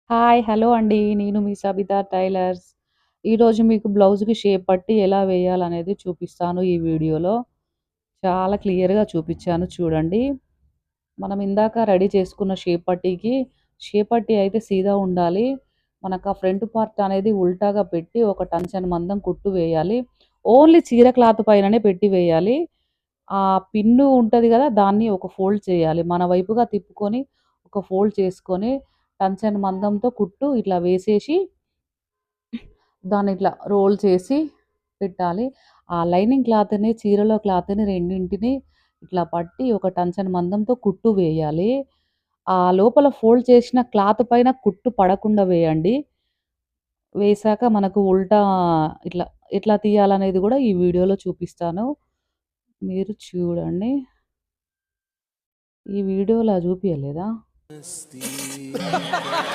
Hi! Hello అండి. నేను మీ Sabitha tailors. ఈరోజు మీకు బ్లౌజ్‌కి షేప్ పట్టి ఎలా వేయాలనేది చూపిస్తాను ఈ వీడియోలో. చాలా క్లియర్‌గా చూపిచ్చాను చూడండి. మనం ఇందాక రెడీ చేసుకున్న షేప్ పట్టీ అయితే సీదా ఉండాలి. మనకు ఆ ఫ్రంట్ పార్ట్ అనేది ఉల్టాగా పెట్టి ఒక టంచన్ మందం కుట్టు వేయాలి. ఓన్లీ చీర క్లాత్ పైననే పెట్టి వేయాలి. ఆ పిన్ను ఉంటది గదా! దాన్ని ఒక ఫోల్డ్ చేయాలి. మన వైపుగా తిప్పుకొని ఒక ఫోల్డ్ చేసుకొని టంచన్ మందంతో కుట్టు ఇట్లా వేసేసి దాన్నిట్లా రోల్ చేసి పెట్టాలి. ఆ లైనింగ్ క్లాత్‌ని, చీరలో క్లాత్‌ని రెండింటిని ఇట్లా పట్టి ఒక టంచన్ మందంతో కుట్టు వేయాలి. ఆ లోపల ఫోల్డ్ చేసిన క్లాత్ పైన కుట్టు పడకుండా వేయండి. వేశాక మనకు ఉల్టా ఇట్లా ఎట్లా తీయాలనేది గూడా ఈ వీడియోలో చూపిస్తాను. మీరు చూడండి. ఈ వీడియోలా చూపియలేదా?